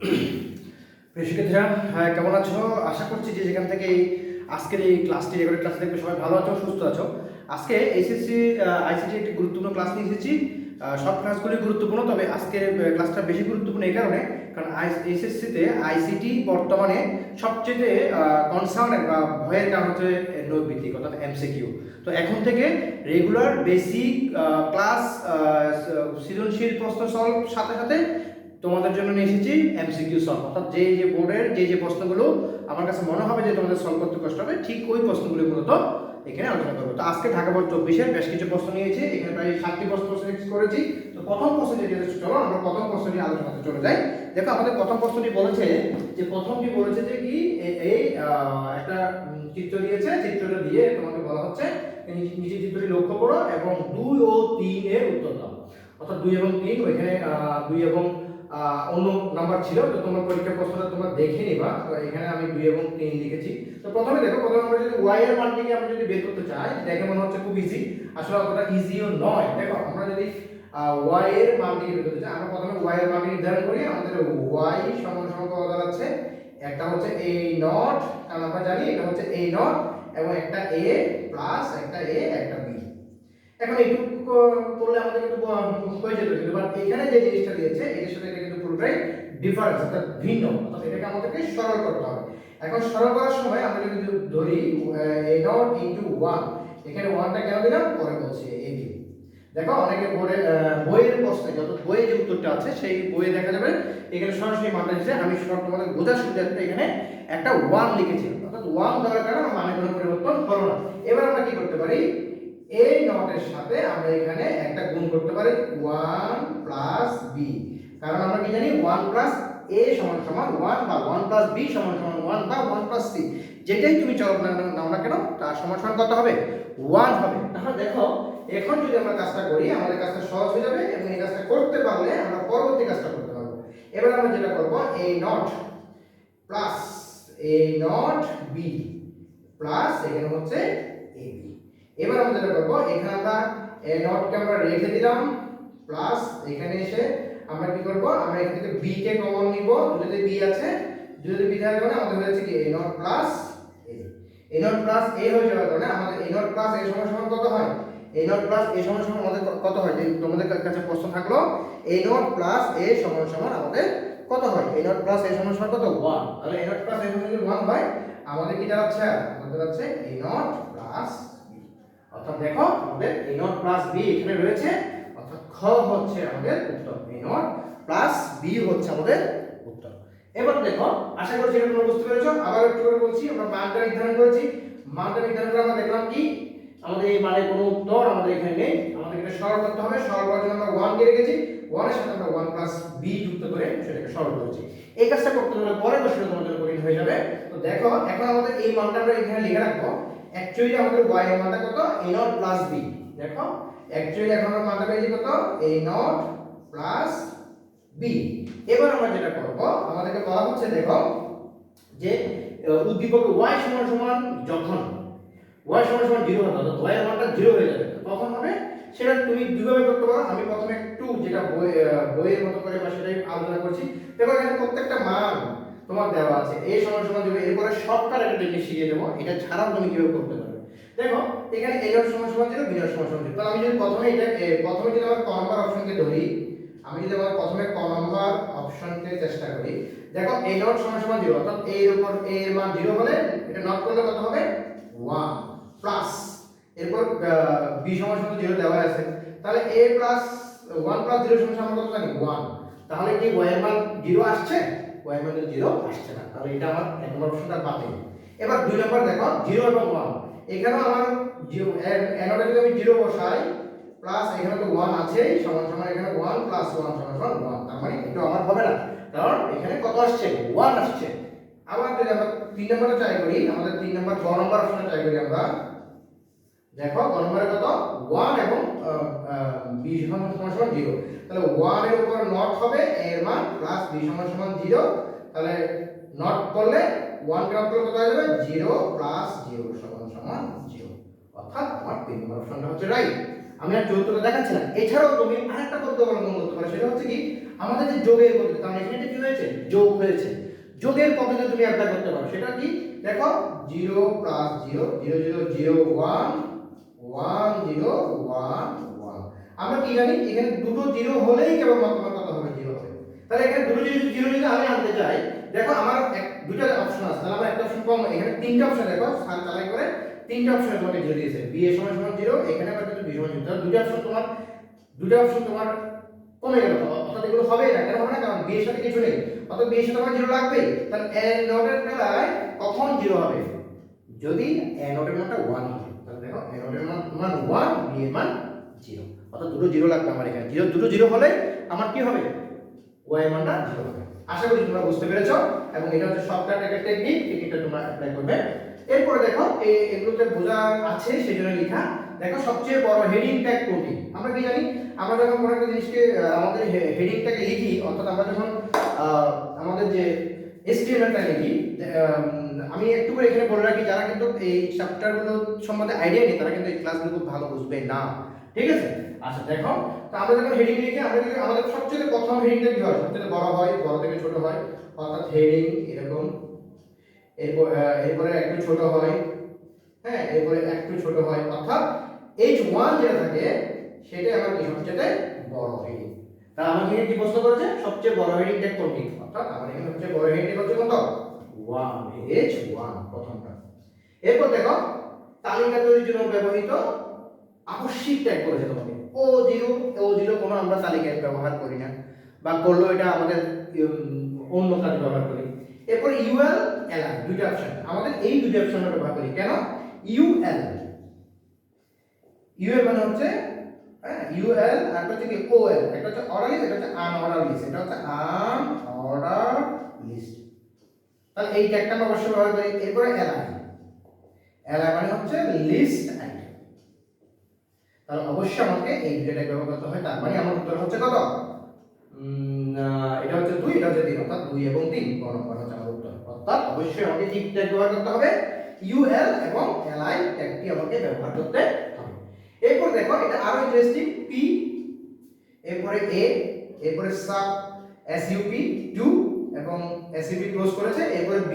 প্রিয় শিক্ষার্থীরা, হ্যাঁ, কেমন আছো? আশা করছি যে যেখান থেকে আজকের এই ক্লাসটি রেকর্ডেড ক্লাস দেখবে সবাই ভালো আছো, সুস্থ আছো। আজকে এসএসসি আইসিটি একটি গুরুত্বপূর্ণ ক্লাস নিয়ে এসেছি। সব ক্লাসগুলি গুরুত্বপূর্ণ, তবে আজকের ক্লাসটা বেশি গুরুত্বপূর্ণ এই কারণে, কারণ এসএসসিতে আইসিটি বর্তমানে সবচেয়ে কনসার্নের বা ভয়ের কারণ হচ্ছে নৈর্ভিত্তিক অর্থাৎ এমসিকিউ। তো এখন থেকে রেগুলার বেসিক ক্লাস, সৃজনশীল প্রশ্ন সলভ সাথে সাথে তোমাদের জন্য নিয়ে এসেছি এমসিকিউ সলভ, অর্থাৎ যে বোর্ডের যে প্রশ্নগুলো আমার কাছে মনে হবে যে তোমাদের সলভ করতে কষ্ট হবে, ঠিক ওই প্রশ্নগুলো মূলত এখানে আলোচনা করবো। তো আজকে ঢাকা বোর্ড 24-এর বেশ কিছু প্রশ্ন নিয়েছি, এখানে প্রায় 7টি প্রশ্ন সিলেক্ট করেছি। তো প্রথম প্রশ্ন যেটি হচ্ছে, চলো আমরা প্রথম প্রশ্ন নিয়ে আলোচনাতে চলে যাই। দেখো, আমাদের প্রথম প্রশ্নটি বলেছে যে কি এই একটা চিত্র দিয়েছে, চিত্রটা দিয়ে তোমাকে বলা হচ্ছে নিচে চিত্রটি লক্ষ্য করো এবং 2 ও 3 এর উত্তর দাও। অর্থাৎ 2 এবং 3, ওইখানে 2 এবং অন্য নাম্বার ছিল, তো তোমার পরীক্ষা প্রশ্নটা তোমরা দেখে নিবা। তো এখানে আমি 2 এবং 3 লিখেছি। তো প্রথমে আমরা যদি y এর মানটিকে আমরা যদি বের করতে চাই, দেখে মনে হচ্ছে খুব ইজি, আসলে অতটা ইজিও নয়। দেখো, আমরা যদি y এর মানটিকে বের করতে চাই, আমরা প্রথমে y এর মানটি নির্ধারণ করি। আমাদের y সমান সমান কত দাঁড়াচ্ছে? একটা হচ্ছে a নট, কারণ আমরা জানি এটা হচ্ছে a নট, এবং একটা a প্লাস একটা a একটা b। এখন এইটুকু করলে আমাদের কিন্তু হয়ে যেত, কিন্তু বাট এখানে যে জিনিসটা দিয়েছে এটার সাথে এটা কিন্তু পুরোটাই ডিফারেন্স, অর্থাৎ ভিন্ন, অর্থাৎ এটাকে আমাদেরকে সরল করতে হবে। এখন সরল করার সময় আমরা যদি ধরি a নট ইনটু 1, এখানে 1টা কেন দিলাম পরে বলছি a b। দেখো, অনেকে বইয়ের প্রশ্নে, যত বইয়ে যে উত্তরটা আছে সেই বইয়ে দেখা যাবে এখানে সরাসরি মানটা দিচ্ছে। আমি সব তোমাদের বোঝার সুবিধার্থে এখানে একটা 1 লিখেছি, অর্থাৎ 1 দেওয়ার কারণে মানে কোনো পরিবর্তন হলো না। এবার আমরা কি করতে পারি? a নটের সাথে আমরা এখানে একটা গুণ করতে পারি 1 প্লাস b, কারণ আমরা কি জানি 1 প্লাস a সমান সমান 1, বা 1 প্লাস b সমান সমান 1, বা 1 প্লাস c, যেটাই তুমি চলক নাও না কেন তার সমান সমান কত হবে? 1 হবে। তাহলে দেখো, এখন যদি আমরা কাজটা করি আমাদের কাজটা সহজ হয়ে যাবে, এবং এই কাজটা করতে পারলে আমরা পরবর্তী কাজটা করতে পারবো। এবার আমরা যেটা করব, a not plus a not b plus এখানে হচ্ছে a b। এবার আমরা যেটা করব, এখানে আমরা a নট কে আমরা রেখে দিলাম, প্লাস এখানে এসে আমরা কি করব, আমরা এখান থেকে b কে কমন নিব। দুটোতে b আছে, দুটোতে b থাকার কারণে আমাদের হচ্ছে কি a not plus a। a not plus a হয়ে যাওয়ার কারণে আমাদের a নট প্লাস a সমান সমান কত হয়? a নট প্লাস a সমান সমান আমাদের কত হয়? যে তোমাদের কাছে প্রশ্ন থাকলো a নট প্লাস a সমান সমান আমাদের কত হয়? a নট প্লাস a সমান সমান কত? 1। তাহলে a নট প্লাস a সমান যদি 1 হয়, আমাদের কি দাঁড়াচ্ছে? আমাদের দাঁড়াচ্ছে a নট প্লাস b। অর্থাৎ দেখো, আমাদের a নট প্লাস b এখানে রয়েছে, অর্থাৎ খ হচ্ছে আমাদের উত্তর, a নট প্লাস b হচ্ছে আমাদের উত্তর। এবার দেখো, আশা করছি এটা তোমরা বুঝতে পেরেছো। আবার একটু করে বলছি, আমরা মানটা নির্ধারণ করেছি। মানটা নির্ধারণ করে আমরা দেখলাম কি আমাদের এই মানের কোনো উত্তর আমাদের এখানে নেই, আমাদের এটা সরল করতে হবে। সরল করার জন্য আমরা 1 কে রেখেছি, 1 এর সাথে আমরা 1 প্লাস b যুক্ত করে সেটাকে সরল করেছি। এই কাজটা করতে হলে পরে বসে তোমাদের কঠিন হয়ে যাবে। তো দেখো, এখন আমাদের এই মানটা আমরা এখানে লিখে রাখবো। অ্যাকচুয়ালি আমাদের y এর মানটা কত? a not plus b। দেখো, অ্যাকচুয়ালি এখন আমরা মানটা পেয়েছি কত? a not plus b। এবার আমরা যেটা করব, আমাদেরকে বলা হচ্ছে দেখো যে উদ্দীপক y সমান সমান যখন y সমান সমান 0 হবে, অর্থাৎ y এর মানটা 0 হয়ে যাবে, তখন হবে। সেটা তুমি দুইভাবে করতে পারো। আমি প্রথমে একটু যেটা বইয়ের মতো করে বা সেটাই আলোচনা করছি। দেখো, এখানে প্রত্যেকটা মান তোমার দেওয়া আছে, a সমান সমান 0। এরপরে শর্টকাট একটা টেকনিক শিখিয়ে দেবো, এটা ছাড়াও তুমি কিভাবে করতে পারবে। দেখো, এখানে a নট সমান সমান 0, b নট সমান সমান 0। তাহলে আমি যদি প্রথমে যদি আমার ক নাম্বার অপশনকে ধরি, আমি যদি আমার প্রথমে ক নাম্বার অপশনকে চেষ্টা করি, দেখো a নট সমান সমান 0, অর্থাৎ a এর উপর a এর মান 0 হলে এটা নট করলে কত হবে? 1 প্লাস, এরপর b সমান সমান 0 দেওয়া আছে, তাহলে a প্লাস 1 প্লাস 0 সমান আমরা কত জানি? 1। তাহলে কি y এর মান 0 আসছে? y এর মান 0 আসছে না, তাহলে এটা আমার এক নম্বর অপশনটা বাতিল। এবার দুই নম্বর দেখো, 0 এবং 1, এখানেও আমার এখানে যদি আমি 0 বসাই, প্লাস এখানে তো 1 আছে, সমান সমান এখানে 1 প্লাস 1 সমান সমান 1, তার মানে এটা আমার হবে না, কারণ এখানে কত আসছে? 1 আসছে। আবার যদি আমরা 3 নম্বরে ট্রাই করি, আমাদের 3 নম্বর গ নম্বর অপশনে ট্রাই করি আমরা, দেখো গ নম্বরে কত? 1 এবং b সমান সমান 0। তাহলে 1 এর উপর নট হবে a এর মান, প্লাস b সমান সমান 0। তাহলে নট করলে 1 কে নট করলে কত হয়ে যাবে? 0 প্লাস 0 সমান সমান 0। অর্থাৎ আমার 3 নম্বর অপশনটা হচ্ছে রাইট। আমি আর চতুর্থটা দেখাচ্ছি না। এছাড়াও তুমি আরেকটা পদ্ধতি অবলম্বন করতে পারো, সেটা হচ্ছে কি আমাদের যে যোগের পদ্ধতি, কারণ এখানে কি হয়েছে, যোগ হয়েছে, যোগের পদ্ধতি তুমি অ্যাপ্লাই করতে পারো। সেটা কি দেখো, 0 প্লাস 0 0 0 0 1 1 0 1 1। আমরা কি জানি এখানে দুটো 0 হলেই কেবলমাত্র কত হবে, 0 হবে। তাহলে এখানে দুটো 0 যদি আমি আনতে চাই, দেখো আমার দুটো অপশন আছে, তাহলে আমার একটা অপশন কম, এখানে তিনটা অপশন দেখো স্থান চালাই করে তিনটা অপশন তোমাকে 0 দিয়েছে, b এর সমান সমান 0, এখানে আবার কিন্তু b সমান 0। তাহলে দুটো অপশন তোমার কমে গেল, অর্থাৎ এগুলো হবে না। কেন হবে না, কারণ b এর সাথে কিছু নেই, অর্থাৎ b এর সাথে আমার 0 লাগবে। তাহলে a নোটের বেলায় কখন 0 হবে, যদি a নোটের মানটা 1 হয়। তাহলে দেখো a নোটের মান 1, b এর মান 0, অর্থাৎ দুটো 0 লাগবে আমার এখানে। দুটো 0 হলে আমার কি হবে, y এর মানটা 0 হবে। আশা করি তোমরা বুঝতে পেরেছো, এবং এটা হচ্ছে শর্টকাট একটা টেকনিকটা তোমরা অ্যাপ্লাই করবে। এরপরে দেখো এগুলোতে বোঝা আছে সেজন্য লেখা। দেখো সবচেয়ে বড় হেডিং ট্যাগ কোনটি, আমরা কি জানি, আমরা যখন কোনো একটা জিনিসকে আমাদের হেডিং ট্যাগে লিখি, অর্থাৎ আমরা যখন আমাদের যে HTML-টা লিখি, আমি একটু করে এখানে বলে রাখি, যারা কিন্তু এই চ্যাপ্টারগুলো সম্বন্ধে আইডিয়া নেই তারা কিন্তু এই ক্লাসগুলো খুব ভালো বুঝবে না, ঠিক আছে। আচ্ছা দেখো, তো আমরা যখন হেডিং লিখি, আমাদের সবচেয়ে প্রথম হেডিংটা কি হয়, সবচেয়ে বড় হয়, বড় থেকে ছোট হয়, অর্থাৎ হেডিং এরকম, এরপরে একটু ছোট হয়, হ্যাঁ, এরপরে একটু ছোট হয়, অর্থাৎ H1 যেটা থাকে সেটাই আমার কি সবচেয়ে বড় হেডিং। তাহলে আমাকে কি প্রশ্ন করেছে, সবচেয়ে বড় হেডিংটা কোনটি, অর্থাৎ আমার এখানে সবচেয়ে বড় হেডিং হচ্ছে কত, 1, H1 প্রথমটা। এরপর দেখো তালিকা তৈরির জন্য ব্যবহৃত আবশ্যিক ট্যাগ করেছে তোমাকে, O0 কোনো আমরা তালিকায় ব্যবহার করি না, বা করলো এটা আমাদের অন্য কাজে ব্যবহার করি। এরপর UL LI দুইটা অপশন, আমাদের এই দুইটা অপশন আমরা ব্যবহার করি। কেন UL মানে হচ্ছে UL, আর হচ্ছে কি OL, একটা হচ্ছে অর্ডার লিস্ট, এটা হচ্ছে আনঅর্ডার লিস্ট, এটা হচ্ছে আনঅর্ডার লিস্ট। তাহলে এই ট্যাগটা আমরা অবশ্যই ব্যবহার করি। এরপরে LI মানে হচ্ছে লিস্ট আইটেম, তাহলে অবশ্যই আমাকে এই দুটো ট্যাগ ব্যবহার করতে হয়। তার মানে আমার উত্তর হচ্ছে কত, এটা হচ্ছে 2, এটা হচ্ছে 3, অর্থাৎ 2 এবং 3 কোন নম্বর হচ্ছে আমার উত্তর। অর্থাৎ অবশ্যই আমাকে ঠিক ট্যাগ ব্যবহার করতে হবে, UL এবং LI ট্যাগটি আমাকে ব্যবহার করতে হবে। এরপর দেখো এটা আরো ইন্টারেস্টিং, P, এরপরে A, এরপরে সাব SUP2 এবং SUP ক্লোজ করেছে, এরপরে B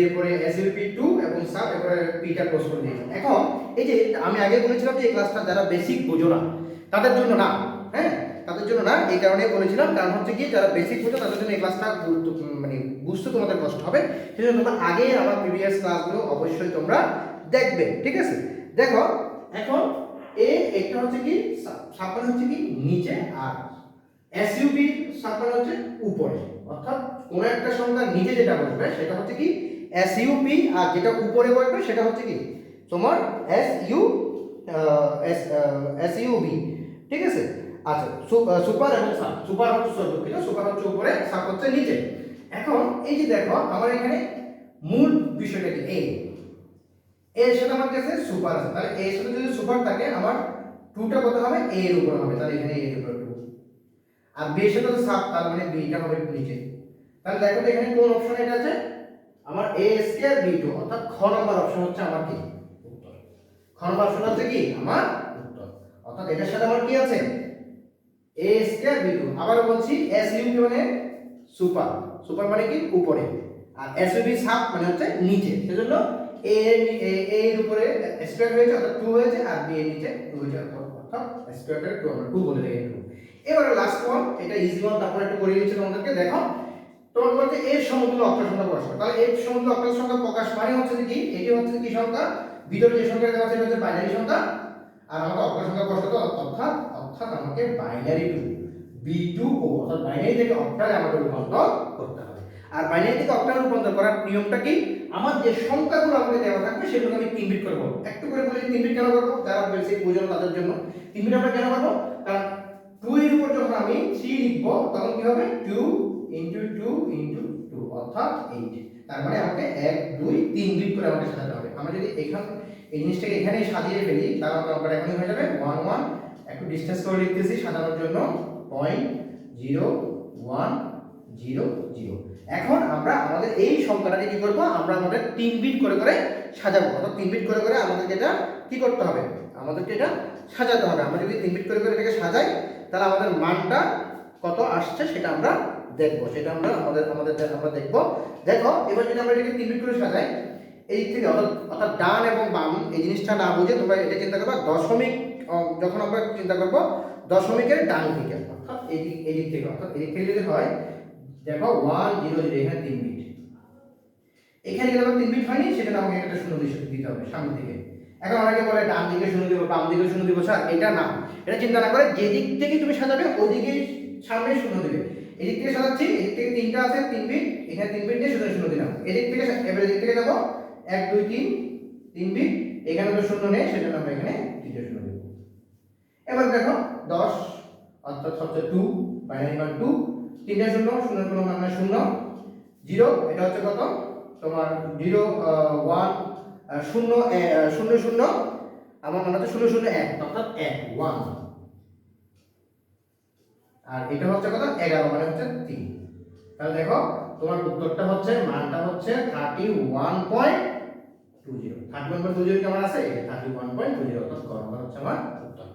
এরপরে SUP2 এবং সাব, এরপরে P টা ক্লোজ করে দিয়েছে। এখন এই যে আমি আগে বলেছিলাম যে এই ক্লাসটা যারা বেসিক বোঝো না তাদের জন্য না, হ্যাঁ, তাদের জন্য না, এই কারণে বলেছিলাম, কারণ হচ্ছে কি যারা বেসিক বোঝো তাদের জন্য এই ক্লাসটা মানে বুঝতে তোমাদের কষ্ট হবে, সেজন্য তোমরা আগে আমার প্রিভিয়াস ক্লাসগুলো অবশ্যই তোমরা দেখবে, ঠিক আছে। দেখো এখন এটা হচ্ছে কি সাব মানে হচ্ছে কি নিচে, আর SUP সাব মানে হচ্ছে উপরে, অর্থাৎ কোন একটা সংখ্যার নিচে যেটা বসবে সেটা হচ্ছে কি SUP, আর যেটা উপরে বসবে সেটা হচ্ছে কি তোমার SUB, ঠিক আছে। আচ্ছা সুপার এবং সাব, সুপার হচ্ছে দুঃখিত, সুপার হচ্ছে উপরে, সাব হচ্ছে নিচে। এখন এই যে দেখো আমার এখানে মূল বিষয়টা কি, এর সাথে আমার কাছে সুপার আছে, তাহলে এর সাথে যদি সুপার থাকে আমার 2টা কত হবে, a এর উপর হবে, তাহলে এখানে a এর উপর 2, আর b এর সাথে সাব, তার মানে b টা হবে নিচে। তাহলে দেখো তো এখানে কোন অপশন এটা আছে, আমার a স্কয়ার b2, অর্থাৎ খ নাম্বার অপশন হচ্ছে আমার কি উত্তর। খ নাম্বার অপশন হচ্ছে কি আমার উত্তর, অর্থাৎ এটার সাথে আমার কি আছে a স্কয়ার b2। আবার বলছি SUP মানে সুপার, সুপার মানে কি উপরে, আর SUB সাব মানে হচ্ছে নিচে, সেজন্য a এর উপরে স্কয়ার হয়েছে অর্থাৎ 2 হয়েছে, আর b এর নিচে 2 হয়েছে অর্থাৎ স্কয়ার 2, আমরা 2 বলে দিই 2। এবারে লাস্ট ওয়ান, এটা ইজি ওয়ান, তারপর একটু করে দিচ্ছি তোমাদেরকে। দেখো তোমাকে বলতে এর সমতুল্য অক্টাল সংখ্যা প্রকাশ করো, তাহলে এর সমতুল্য অক্টাল সংখ্যা প্রকাশ মানে হচ্ছে কি, এটি হচ্ছে কি সংখ্যা, ভিতরে যে সংখ্যা দেওয়া আছে এটা হচ্ছে বাইনারি সংখ্যা, আর আমাকে অক্টাল সংখ্যা প্রকাশ করতে অর্থাৎ আমাকে বাইনারি টু B2O, অর্থাৎ বাইনারি থেকে অক্টালে আমাকে রূপান্তর করতে হবে। আর বাইনারি থেকে অক্টালে রূপান্তর করার নিয়মটা কি, আমার যে সংখ্যাগুলো আমাকে দেওয়া থাকবে সেগুলো আমি 3 বিট করব। একটু করে বলি 3 বিট কেন করব, যারা বেসিক বুঝেন তাদের জন্য 3 বিট আমরা কেন করব, কারণ 2 এর উপর যখন আমি 3 লিখব তখন কি হবে 2 * 2 * 2 অর্থাৎ 8। তার মানে আমাকে 1 2 3 বিট করে আমাকে সাজাতে হবে। আমরা যদি এই জিনিসটাকে এখানেই সাজিয়ে ফেলি তাহলে আমরা এখনই হয়ে যাবে 1 1, একটু ডিসটেন্স করে লিখতেছি সাজানোর জন্য 0.0100। এখন আমরা আমাদের এই সংখ্যাটাকে কি করব, আমরা আমাদের 3 বিট করে করে সাজাবো, অর্থাৎ 3 বিট করে করে আমাদেরকে এটা কি করতে হবে, আমাদেরকে এটা সাজাতে হবে। আমরা যদি 3 বিট করে করে এটাকে সাজাই তাহলে আমাদের মানটা কত আসছে সেটা আমরা দেখবো, সেটা আমরা আমরা দেখবো। দেখো এবার যদি আমরা এটাকে 3 বিট করে সাজাই, এই দিক থেকে অর্থাৎ ডান এবং বাম এই জিনিসটা না বুঝে তোমরা এটা চিন্তা করবা দশমিক, যখন আমরা চিন্তা করবো দশমিকের ডান দিকে অর্থাৎ এই দিক থেকে, অর্থাৎ এই দিক থেকে যদি হয় দেখো 1 0 0 এখানে 3 বিট, এখানে যখন 3 বিট হয়নি সেটা আমাকে একটা শূন্য দিতে হবে সামনে থেকে। এখন অনেকে বলে ডান দিকে শূন্য দিব বাম দিকে শূন্য দিব, স্যার এটা না, এটা চিন্তা না করে যে দিক থেকে তুমি সাজাবে ওই দিকেই সামনে শূন্য দিবে। এদিক থেকে সাজাচ্ছি, এদিক থেকে 3টা আছে 3 বিট, এখানে 3 বিট দিয়ে শূন্য শূন্য দিলাম। এদিক থেকে এবারে এদিক থেকে যাব 1 2 3 3 বিট, এখানে তো শূন্য নেই সেজন্য আমরা এখানে 3টে শূন্য দেব। এবার দেখো 10 অর্থাৎ হচ্ছে 2 বাইনারি মান 2, 3টে শূন্য, শূন্য কোনো মানে 0 0, এটা হচ্ছে কত তোমার 0 1 0 0 0, আমার মনে হচ্ছে 0 0 1 অর্থাৎ 1 1, আর এটা হচ্ছে কত 11 মানে হচ্ছে 3। তাহলে দেখো তোমার উত্তরটা হচ্ছে মানটা হচ্ছে 31.20, 31.20 কেমন আছে, 31.20 অর্থাৎ ক নম্বর হচ্ছে আমার উত্তর।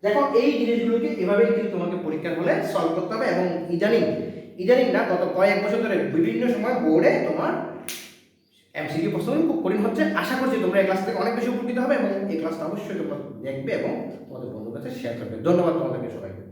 দেখো এই জিনিসগুলোকে এভাবেই কিন্তু তোমাকে পরীক্ষার হলে সলভ করতে হবে, এবং ইদানিং না গত কয়েক বছর ধরে বিভিন্ন সময় বোর্ডে তোমার এমসিকিউ প্রশ্নগুলো খুব কঠিন হচ্ছে। আশা করছি তোমরা এই ক্লাস থেকে অনেক বেশি উপকৃত হবে, এবং এই ক্লাসটা অবশ্যই তোমরা দেখবে এবং তোমাদের বন্ধুদের কাছে শেয়ার করবে। ধন্যবাদ তোমাদেরকে সবাইকে।